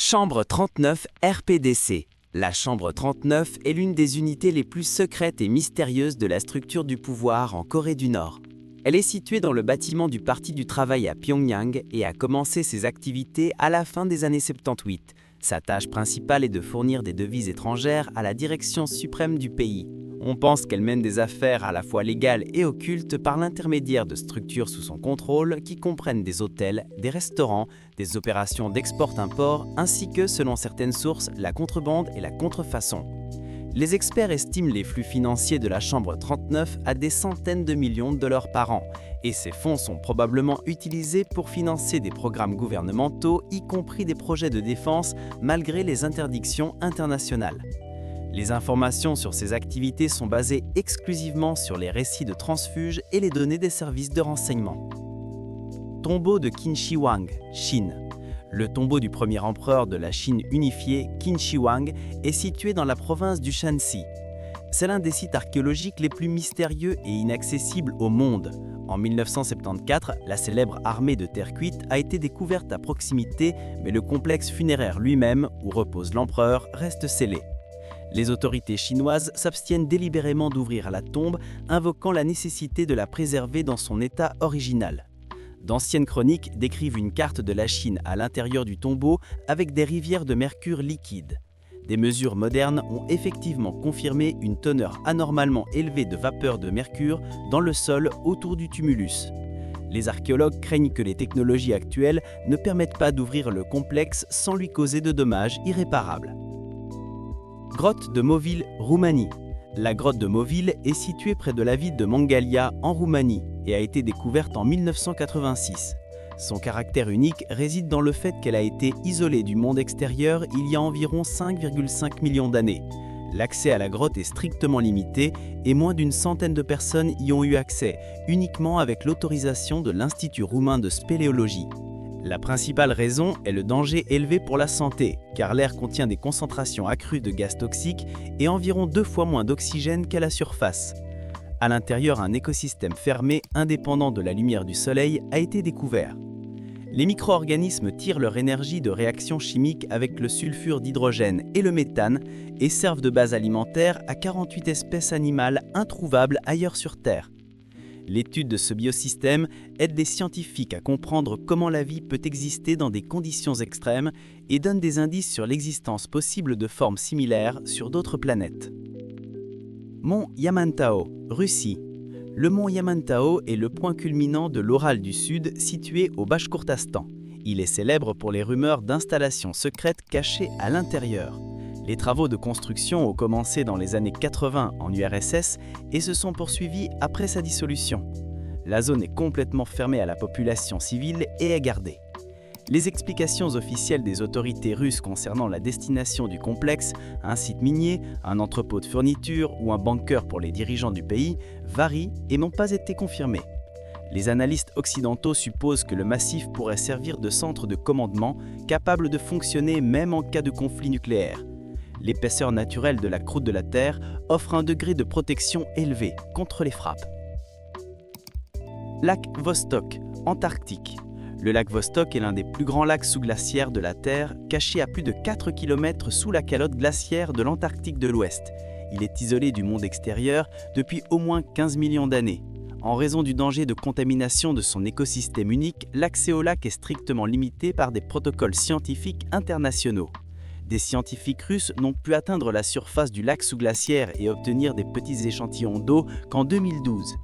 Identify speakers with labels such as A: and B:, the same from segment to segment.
A: Chambre 39 RPDC. La Chambre 39 est l'une des unités les plus secrètes et mystérieuses de la structure du pouvoir en Corée du Nord. Elle est située dans le bâtiment du Parti du Travail à Pyongyang et a commencé ses activités à la fin des années 78. Sa tâche principale est de fournir des devises étrangères à la direction suprême du pays. On pense qu'elle mène des affaires à la fois légales et occultes par l'intermédiaire de structures sous son contrôle qui comprennent des hôtels, des restaurants, des opérations d'export-import ainsi que, selon certaines sources, la contrebande et la contrefaçon. Les experts estiment les flux financiers de la Chambre 39 à des centaines de millions de dollars par an, et ces fonds sont probablement utilisés pour financer des programmes gouvernementaux, y compris des projets de défense, malgré les interdictions internationales. Les informations sur ces activités sont basées exclusivement sur les récits de transfuges et les données des services de renseignement. Tombeau de Qin Shi Huang, Chine. Le tombeau du premier empereur de la Chine unifiée, Qin Shi Huang, est situé dans la province du Shanxi. C'est l'un des sites archéologiques les plus mystérieux et inaccessibles au monde. En 1974, la célèbre armée de terre cuite a été découverte à proximité, mais le complexe funéraire lui-même, où repose l'empereur, reste scellé. Les autorités chinoises s'abstiennent délibérément d'ouvrir la tombe, invoquant la nécessité de la préserver dans son état original. D'anciennes chroniques décrivent une carte de la Chine à l'intérieur du tombeau avec des rivières de mercure liquide. Des mesures modernes ont effectivement confirmé une teneur anormalement élevée de vapeur de mercure dans le sol autour du tumulus. Les archéologues craignent que les technologies actuelles ne permettent pas d'ouvrir le complexe sans lui causer de dommages irréparables. Grotte de Moville, Roumanie. La grotte de Moville est située près de la ville de Mangalia, en Roumanie, et a été découverte en 1986. Son caractère unique réside dans le fait qu'elle a été isolée du monde extérieur il y a environ 5,5 millions d'années. L'accès à la grotte est strictement limité et moins d'une centaine de personnes y ont eu accès, uniquement avec l'autorisation de l'Institut roumain de spéléologie. La principale raison est le danger élevé pour la santé, car l'air contient des concentrations accrues de gaz toxiques et environ 2 fois moins d'oxygène qu'à la surface. À l'intérieur, un écosystème fermé, indépendant de la lumière du soleil, a été découvert. Les micro-organismes tirent leur énergie de réactions chimiques avec le sulfure d'hydrogène et le méthane et servent de base alimentaire à 48 espèces animales introuvables ailleurs sur Terre. L'étude de ce biosystème aide les scientifiques à comprendre comment la vie peut exister dans des conditions extrêmes et donne des indices sur l'existence possible de formes similaires sur d'autres planètes. Mont Yamantau, Russie. Le mont Yamantau est le point culminant de l'Oural du Sud situé au Bachkortastan. Il est célèbre pour les rumeurs d'installations secrètes cachées à l'intérieur. Les travaux de construction ont commencé dans les années 80 en URSS et se sont poursuivis après sa dissolution. La zone est complètement fermée à la population civile et est gardée. Les explications officielles des autorités russes concernant la destination du complexe, un site minier, un entrepôt de fournitures ou un bunker pour les dirigeants du pays, varient et n'ont pas été confirmées. Les analystes occidentaux supposent que le massif pourrait servir de centre de commandement capable de fonctionner même en cas de conflit nucléaire. L'épaisseur naturelle de la croûte de la Terre offre un degré de protection élevé contre les frappes. Lac Vostok, Antarctique. Le lac Vostok est l'un des plus grands lacs sous-glaciaires de la Terre, caché à plus de 4 km sous la calotte glaciaire de l'Antarctique de l'Ouest. Il est isolé du monde extérieur depuis au moins 15 millions d'années. En raison du danger de contamination de son écosystème unique, l'accès au lac est strictement limité par des protocoles scientifiques internationaux. Des scientifiques russes n'ont pu atteindre la surface du lac sous-glaciaire et obtenir des petits échantillons d'eau qu'en 2012.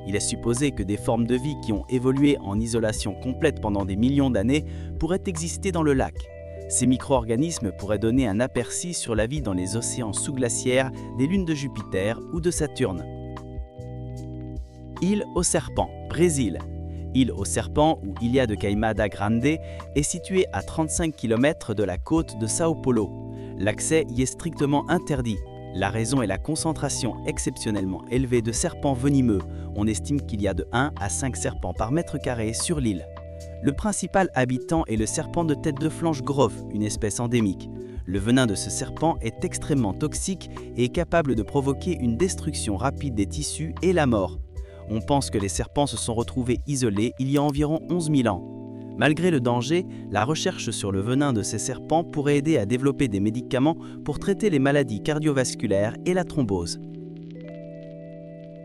A: Il est supposé que des formes de vie qui ont évolué en isolation complète pendant des millions d'années pourraient exister dans le lac. Ces micro-organismes pourraient donner un aperçu sur la vie dans les océans sous-glaciaires des lunes de Jupiter ou de Saturne. Île aux serpents, Brésil. Île aux serpents, ou Ilha de Queimada Grande, est située à 35 km de la côte de Sao Paulo. L'accès y est strictement interdit. La raison est la concentration exceptionnellement élevée de serpents venimeux. On estime qu'il y a de 1 à 5 serpents par mètre carré sur l'île. Le principal habitant est le serpent de tête de flanche grove, une espèce endémique. Le venin de ce serpent est extrêmement toxique et est capable de provoquer une destruction rapide des tissus et la mort. On pense que les serpents se sont retrouvés isolés il y a environ 11 000 ans.
B: Malgré le danger, la recherche sur le venin de ces serpents pourrait aider à développer des médicaments pour traiter les maladies cardiovasculaires et la thrombose.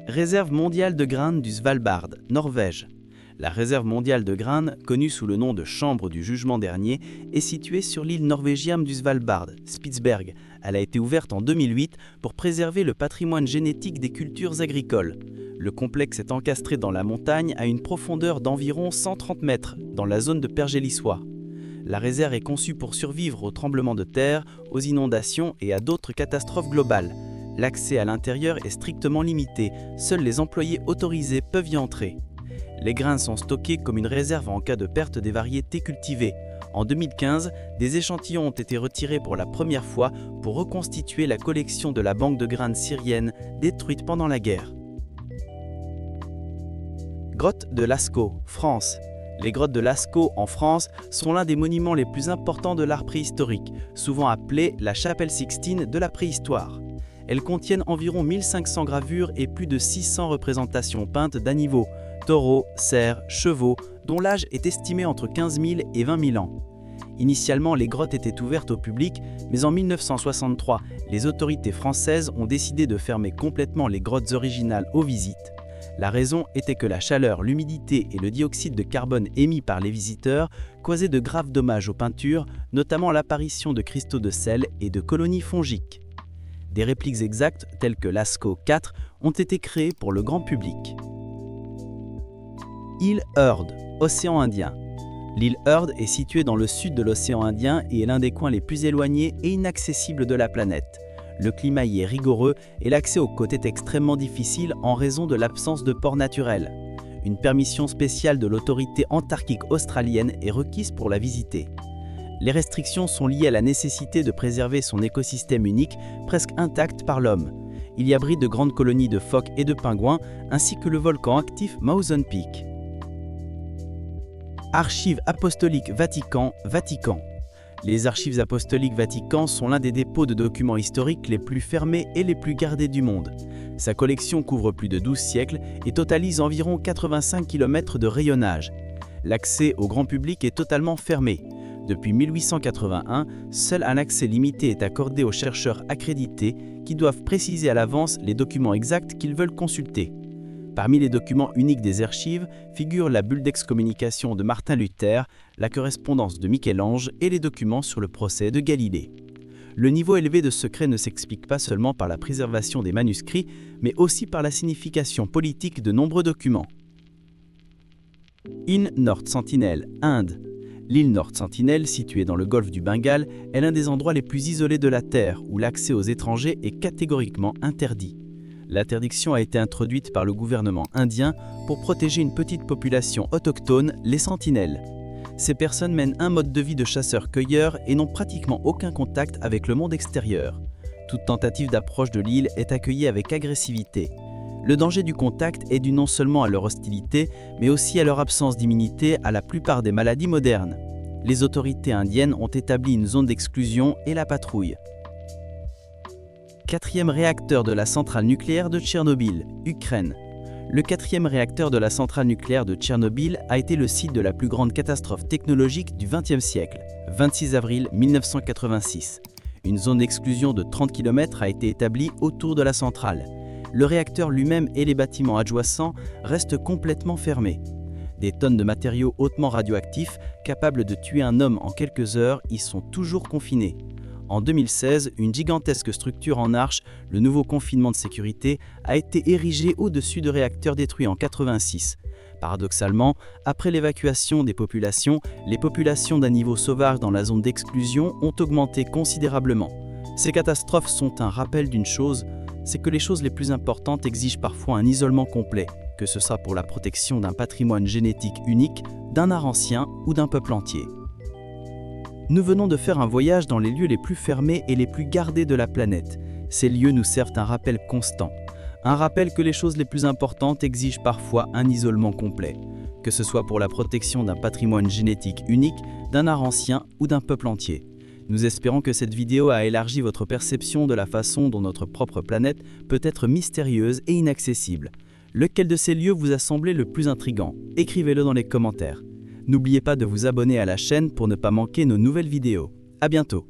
B: Réserve mondiale de Grane du Svalbard, Norvège. La réserve mondiale de Grane, connue sous le nom de Chambre du jugement dernier, est située sur l'île norvégienne du Svalbard, Spitsberg. Elle a été ouverte en 2008 pour préserver le patrimoine génétique des cultures agricoles. Le complexe est encastré dans la montagne à une profondeur d'environ 130 mètres, dans la zone de Pergélissois. La réserve est conçue pour survivre aux tremblements de terre, aux inondations et à d'autres catastrophes globales. L'accès à l'intérieur est strictement limité, seuls les employés autorisés peuvent y entrer. Les grains sont stockés comme une réserve en cas de perte des variétés cultivées. En 2015, des échantillons ont été retirés pour la première fois pour reconstituer la collection de la banque de graines syrienne détruite pendant la guerre. Grotte de Lascaux, France. Les grottes de Lascaux en France sont l'un des monuments les plus importants de l'art préhistorique, souvent appelée la chapelle Sixtine de la préhistoire. Elles contiennent environ 1500 gravures et plus de 600 représentations peintes d'animaux, taureaux, cerfs, chevaux, dont l'âge est estimé entre 15 000 et 20 000 ans. Initialement, les grottes étaient ouvertes au public, mais en 1963, les autorités françaises ont décidé de fermer complètement les grottes originales aux visites. La raison était que la chaleur, l'humidité et le dioxyde de carbone émis par les visiteurs causaient de graves dommages aux peintures, notamment l'apparition de cristaux de sel et de colonies fongiques. Des répliques exactes, telles que Lascaux 4, ont été créées pour le grand public. Île Heard, océan Indien. L'île Heard est située dans le sud de l'océan Indien et est l'un des coins les plus éloignés et inaccessibles de la planète. Le climat y est rigoureux et l'accès aux côtes est extrêmement difficile en raison de l'absence de port naturel. Une permission spéciale de l'autorité antarctique australienne est requise pour la visiter. Les restrictions sont liées à la nécessité de préserver son écosystème unique, presque intact par l'homme. Il y abrite de grandes colonies de phoques et de pingouins, ainsi que le volcan actif Mawson Peak. Archives apostoliques Vatican, Vatican. Les archives apostoliques Vatican sont l'un des dépôts de documents historiques les plus fermés et les plus gardés du monde. Sa collection couvre plus de 12 siècles et totalise environ 85 km de rayonnage. L'accès au grand public est totalement fermé. Depuis 1881, seul un accès limité est accordé aux chercheurs accrédités qui doivent préciser à l'avance les documents exacts qu'ils veulent consulter. Parmi les documents uniques des archives figurent la bulle d'excommunication de Martin Luther, la correspondance de Michel-Ange et les documents sur le procès de Galilée. Le niveau élevé de secret ne s'explique pas seulement par la préservation des manuscrits, mais aussi par la signification politique de nombreux documents. Île North Sentinel, Inde. L'île North Sentinel, située dans le golfe du Bengale, est l'un des endroits les plus isolés de la Terre, où l'accès aux étrangers est catégoriquement interdit. L'interdiction a été introduite par le gouvernement indien pour protéger une petite population autochtone, les sentinelles. Ces personnes mènent un mode de vie de chasseurs-cueilleurs et n'ont pratiquement aucun contact avec le monde extérieur. Toute tentative d'approche de l'île est accueillie avec agressivité. Le danger du contact est dû non seulement à leur hostilité, mais aussi à leur absence d'immunité à la plupart des maladies modernes. Les autorités indiennes ont établi une zone d'exclusion et la patrouillent. Quatrième réacteur de la centrale nucléaire de Tchernobyl, Ukraine. Le quatrième réacteur de la centrale nucléaire de Tchernobyl a été le site de la plus grande catastrophe technologique du XXe siècle, 26 avril 1986. Une zone d'exclusion de 30 km a été établie autour de la centrale. Le réacteur lui-même et les bâtiments adjacents restent complètement fermés. Des tonnes de matériaux hautement radioactifs, capables de tuer un homme en quelques heures, y sont toujours confinés. En 2016, une gigantesque structure en arche, le nouveau confinement de sécurité, a été érigée au-dessus de réacteurs détruits en 1986. Paradoxalement, après l'évacuation des populations, les populations d'animaux sauvages dans la zone d'exclusion ont augmenté considérablement. Ces catastrophes sont un rappel d'une chose, c'est que les choses les plus importantes exigent parfois un isolement complet, que ce soit pour la protection d'un patrimoine génétique unique, d'un art ancien ou d'un peuple entier. Nous venons de faire un voyage dans les lieux les plus fermés et les plus gardés de la planète. Ces lieux nous servent un rappel constant. Un rappel que les choses les plus importantes exigent parfois un isolement complet, que ce soit pour la protection d'un patrimoine génétique unique, d'un art ancien ou d'un peuple entier. Nous espérons que cette vidéo a élargi votre perception de la façon dont notre propre planète peut être mystérieuse et inaccessible. Lequel de ces lieux vous a semblé le plus intrigant? Écrivez-le dans les commentaires. N'oubliez pas de vous abonner à la chaîne pour ne pas manquer nos nouvelles vidéos. À bientôt!